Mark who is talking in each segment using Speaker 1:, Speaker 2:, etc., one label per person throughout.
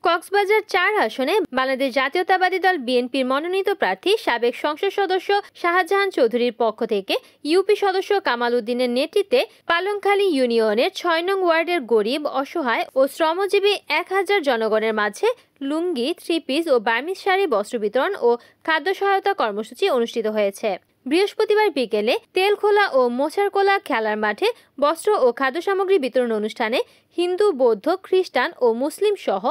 Speaker 1: কক্সবাজার ৪ আসনে বাংলাদেশ জাতীয়তাবাদী দল বিএনপির মনোনীত প্রার্থী সাবেক সংসদ সদস্য শাহজাহান চৌধুরীর পক্ষ থেকে ইউপি সদস্য কামাল উদ্দিনের নেতৃত্বে পালংখালী ইউনিয়নের ৬ নং ওয়ার্ডের গরিব, অসহায় ও শ্রমজীবী ১,০০০ জনগণের মাঝে লুঙ্গি, 3 পিস ও বার্মিজ শাড়ি বস্ত্র বিতরণ ও খাদ্য সহায়তা কর্মসূচি অনুষ্ঠিত হয়েছে। বৃহস্পতিবার বিকেলে তেলখোলা ও মোছারকোলা খেলার মাঠে বস্ত্র ও খাদ্য সামগ্রী বিতরণ অনুষ্ঠানে হিন্দু, বৌদ্ধ, খ্রিস্টান ও মুসলিম সহ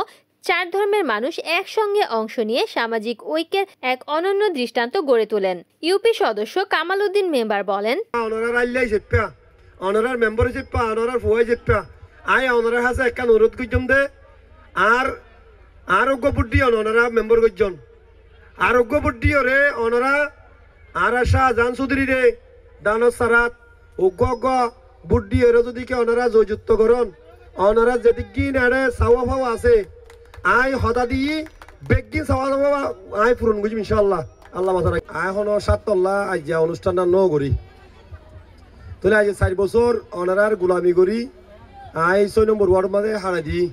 Speaker 1: ৪ ধর্মের মানুষ একসঙ্গে অংশ নিয়ে সামাজিক ঐক্যের এক অনন্য দৃষ্টান্ত গড়ে তোলেন। ইউপি সদস্য কামাল উদ্দিন মেম্বার বলেন,
Speaker 2: শাহজাহান চৌধুরী রে দানত সারাত উগ্গ বুদ্ধি যদি কে ওনারা জয়যুক্ত করন ওনারা যেদিকে নাড়ে সাওয়া ফাওয়া আছে আই হতা দিয়ে বেগিন সাওয়া ফাওয়া আই পূরণ করছি ইনশাআল্লাহ। আল্লাহ মাথা রাখ আই হন সাতল্লা আজ যে অনুষ্ঠানটা ন করি তাহলে আজ ৪ বছর ওনারার গোলামি করি আই ৬ নম্বর ওয়ার্ড মাঝে হারা দিই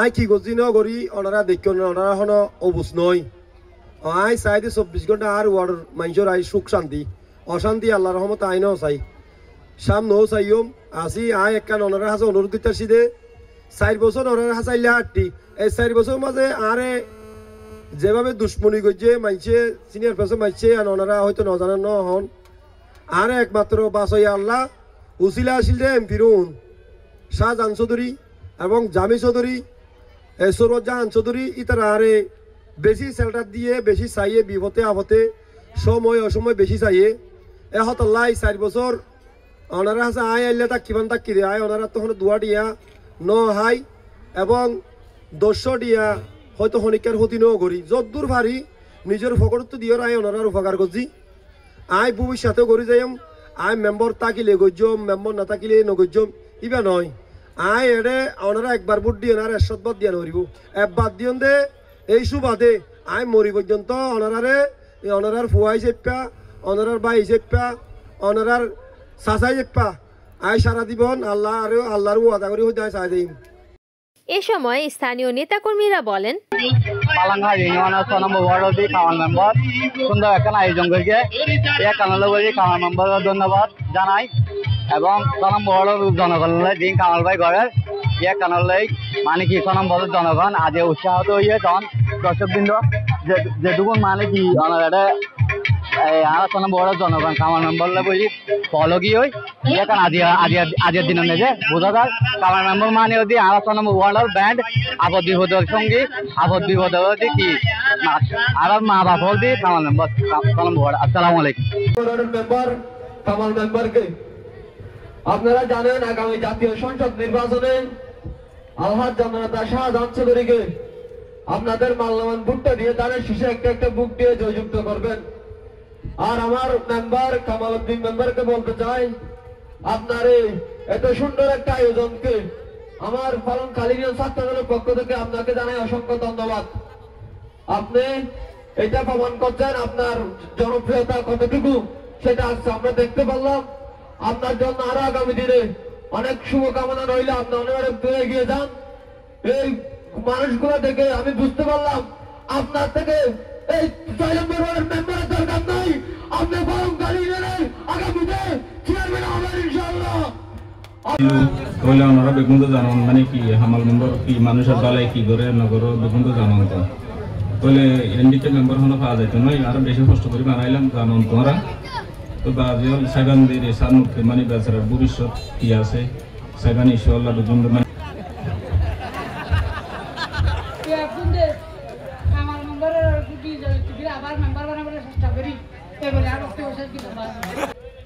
Speaker 2: আই কি করছি ন করি ওনারা দেখি ওনারা হন অবুজ নয় আই চাই ২৪ ঘন্টা আর ওয়ার্ডের মানুষের আই সুখ শান্তি অশান্তি আল্লাহ রহমত আইনও চাই সামনেও চাইম আসি আই একখান ওনারা হাসে অনুরোধ করতেছি দে ৪ বছর ওনারা হাসাইলে আটটি এই ৪ বছর মাঝে আরে যেভাবে দুশ্মনী করছে মানছে সিনিয়র পার্সন মানছে আর ওনারা হয়তো নজানেন ন হন আর একমাত্র বাসইয়া আল্লাহ উসিলা আসিল যে এমপি রুন শাহজাহান চৌধুরী এবং জামি চৌধুরী সৌরজাহান চৌধুরী ইতারা আরে বেশি সেল্টার দিয়ে বেশি চাইয়ে বিপদে আপদে সময় অসময় বেশি চাইয়ে হতাল্লাই ৪ বছর ওনারা আছে আয় আইলে তাক কিমান তাক কিরে আয় ওনারা তখন দুয়া দিয়া ন হাই এবং ১০০ দিয়া হয়তো শনিকার ক্ষতি ন করি যত দূর ভারি নিজের ফকরত্ব দিয়ে আয় ওনারার উপকার করছি আয় ভবিষ্যতেও করি যাইম আয় মেম্বর তাকিলে গজ্যম মেম্বর না তাকিলে নগজ্যম ইবা নয় আয় এডে ওনারা একবার ভোট দিয়ে আর এরশাদ দিয়া নরিব একবার দিয়ন দে এই সুবাদে আই মরি পর্যন্ত অনারারে অনারার ফুয়াই চেপ্পা অনারার বাই চেপ্পা অনারার চাচাই চেপ্পা আই সারা দিবন আল্লাহ আর আল্লাহর ওয়াদা করি হইতে চাই দিম।
Speaker 1: এ সময় স্থানীয় নেতাকর্মীরা বলেন,
Speaker 3: পালাংখালী ইউনিয়নের ৬ নম্বর ওয়ার্ডের কামাল মেম্বার সুন্দর একটা আয়োজন করেছে এই কামাল কামাল মেম্বারের ধন্যবাদ জানাই এবং ৬ নম্বর ওয়ার্ডের জনগণের দিন কামাল ভাই ঘরের এক কানলে মানে কি ৬ নম্বরের জনগণ আজ উৎসাহিত হয়ে তখন দর্শকবৃন্দ যেটুকু মানে কি এটা আর ৬ নম্বরের জনগণ কামাল মেম্বার বলি ফলো কি হই এখন আজির দিন নেজে বোঝা যায় কামাল মেম্বার মানে যদি আর ৬ নম্বর ওয়ার্ডের ব্যান্ড আপদ বিপদের সঙ্গী আপদ বিপদের কি আর মা বাপ হল দি কামাল মেম্বার ৬ নম্বর ওয়ার্ড। আসসালামু আলাইকুম।
Speaker 2: মেম্বার কামাল মেম্বারকে আপনারা জানেন আগামী জাতীয় সংসদ নির্বাচনে আলহাজ জননেতা শাহজাহান চৌধুরীকে আপনাদের মাল্যবান ভোটটা দিয়ে তাদের শীর্ষে একটা বুক দিয়ে জয়যুক্ত করবেন। আর আমার মেম্বার কামাল উদ্দিন মেম্বারকে বলতে চাই আপনার এত সুন্দর একটা আয়োজনকে আমার পালংখালী ইউনিয়ন ছাত্র দলের পক্ষ থেকে আপনাকে জানাই অসংখ্য ধন্যবাদ। আপনি এটা প্রমাণ করছেন আপনার জনপ্রিয়তা কতটুকু সেটা আজকে আমরা দেখতে পারলাম। আপনার জন্য আরো আগামী দিনে অনেক শুভকামনা রইলে আপনি অনেক দূরে এগিয়ে যান। এই মানুষগুলো দেখে আমি বুঝতে পারলাম আপনার থেকে এই ৬ নম্বর ওয়ার্ডের মেম্বারের দরকার নাই, আপনি পালংখালী ইউনিয়নের আগামীতে চেয়ারম্যান হবেন ইনশাআল্লাহ।
Speaker 4: ওনারা বেগুন তো জানান মানে কি হামাল মেম্বার কি মানুষের দলে কি করে নগর বেগুন তো জানান তো তাহলে এনডিতে মেম্বার হলো পাওয়া যাইতো নয় আরো বেশি কষ্ট করে বানাইলাম জানান তোমরা তো বাজিয়াল সাইবান দিয়ে সানুকে মানে বেচারার ভবিষ্যৎ কি আছে সাইবান ইনশাআল্লাহ বেগুন মানে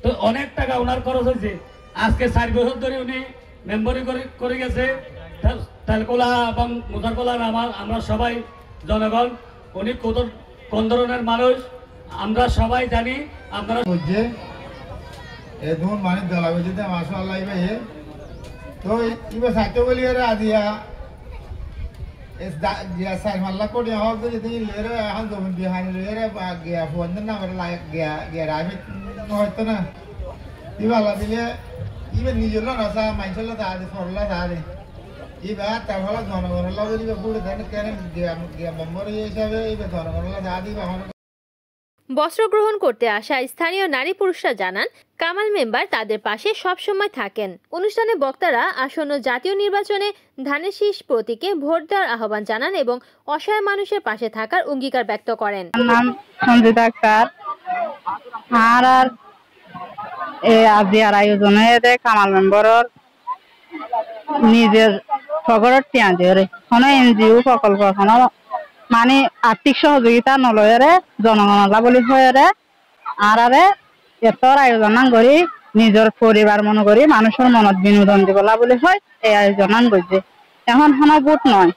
Speaker 5: তো অনেক টাকা ওনার খরচ হয়েছে। আজকে ৪ বছর ধরে উনি মেম্বারি করে গেছে তেলকোলা এবং মুজারকোলার আমরা সবাই জনগণ উনি কোন ধরনের মানুষ আমরা সবাই জানি। আপনারা
Speaker 6: মানে দলা বুঝতে মাশাআল্লাহ ভাই তো ইবা সাইতো বলি রে আজিয়া এস গিয়া সাই মাল্লা কোডি হক তো যদি লেরে এখন জমিন বিহান লেরে বা গিয়া ফোন না বলে লাইক গিয়া রামি হয়তো না ইবা লা দিলে ইবা নিজের না সা মাইছলা দা দে ফরলা দা দে এবার তাহলে জনগণের লগে দিবে বুড়ে দেন কেন গিয়া মেম্বার হিসাবে এবার জনগণের লগে যা দিবে এখন
Speaker 1: বস্ত্র গ্রহণ করতে আসা স্থানীয় নারী পুরুষরা জানান কামাল মেম্বার তাদের পাশে সবসময় থাকেন। অনুষ্ঠানে বক্তারা আসন্ন জাতীয় নির্বাচনে ধানের শীষ প্রতীকে ভোট দেওয়ার আহ্বান জানান এবং অসহায় মানুষের পাশে থাকার অঙ্গীকার ব্যক্ত করেন।
Speaker 7: নাম সঞ্জিতা আক্তার আর আজিয়ার আয়োজনে কামাল মেম্বরের নিজের ফগরের টিয়া দিয়ে কোনো এনজিও প্রকল্প কোনো মানে আর্থিক সহযোগিতা নলয়েরে জনগণলা বলি হয়ে আর এতর আয়োজন করি নিজের পরিবার মনে করি মানুষের মনত বিনোদন দিবলা বলি হয় এই আয়োজন করছে। এখন কোনো বুট নয়,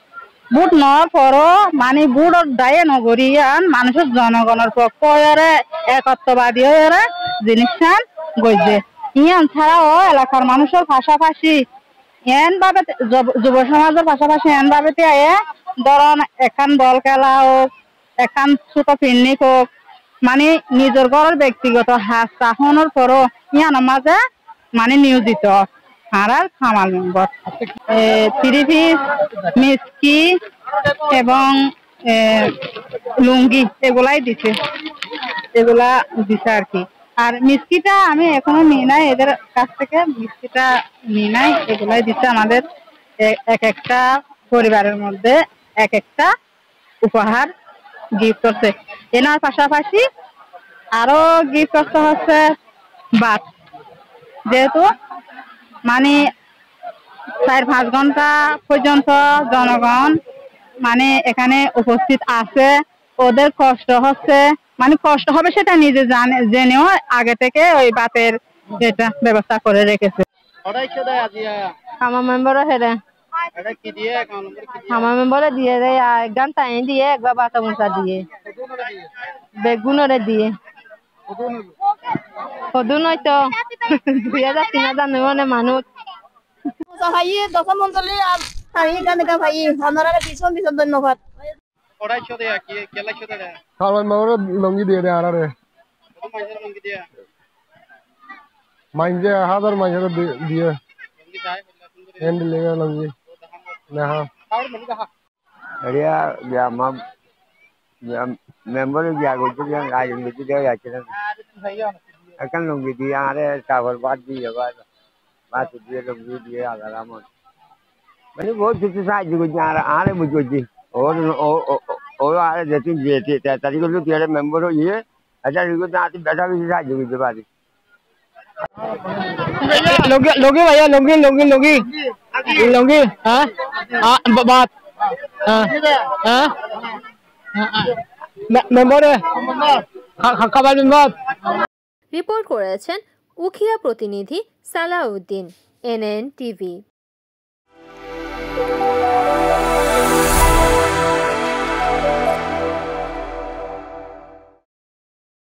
Speaker 7: বুট নেওয়ার পরও মানে বুট দায়ে নগরী মানুষের জনগণের পক্ষ হয়ে একত্ববাদী হয়ে জিনিসটা গইছে। ইয়ান ছাড়াও এলাকার মানুষের পাশাপাশি এন ভাবে যুব সমাজের পাশাপাশি এন ভাবে ধরন এখান বল খেলা হোক এখান ছোট পিকনিক হোক মানে নিজের ঘরের ব্যক্তিগত হাত চাহনের পরও ইয়ানোর মাঝে মানে নিয়োজিত আর কামাল মেম্বার 3 পিস মিষ্টি এবং লুঙ্গি এগুলাই দিছে আর কি। আর মিষ্টিটা আমি এখনো নিই নাই, এদের কাছ থেকে মিষ্টিটা নিই নাই, এগুলাই দিচ্ছে আমাদের এক একটা পরিবারের মধ্যে এক একটা উপহার গিফট করছে। এনার পাশাপাশি আরো গিফট করতে হচ্ছে ভাত, যেহেতু মানে 4-5 ঘন্টা পর্যন্ত জনগণ মানে এখানে উপস্থিত আছে, ওদের কষ্ট হচ্ছে মানে কষ্ট হবে সেটা নিজে জেনেও আগে থেকে ওই ভাতের এটা ব্যবস্থা করে রেখেছে। আমার মেম্বারও হেরে আমার মেম্বারে দিয়ে দেয় 1 ঘন্টা দিয়ে একবার বাতা মুসা দিয়ে বেগুনরে দিয়ে কদু নয় তো 2000-3000 মানে মানুষ ধন্যবাদ।
Speaker 2: কামাল মেম্বার লঙ্গি দিয়ে দেয় আরে মাইনজে 1000 মাইনজে দিয়ে এন্ড লেগে লঙ্গি না হ্যাঁ
Speaker 8: এরিয়া গ্রামা মেম্বার গিয়া করতে গিয়ে রাজনীতি দেওয়া যাচ্ছে না এখন লুঙ্গি দিয়ে আরে চাवल বাদ দিয়ে বাদ দিয়ে লুঙ্গি দিয়ে আলাদা মানে বহুত কিছু সাহায্য করছে আর আরে বুঝছি ও আরে যেতে যেতে তারি করলো তুই একটা মেম্বার হয়ে আচ্ছা বেটা বেশি সাহায্য করতে পারি।
Speaker 3: লুঙ্গি ভাইয়া লুঙ্গি লুঙ্গি লুঙ্গি লুঙ্গি হ্যাঁ বাত হ্যাঁ মেম্বারে কামাল মেম্বার।
Speaker 1: রিপোর্ট করেছেন উখিয়া প্রতিনিধি সালাউদ্দিন, NN TV।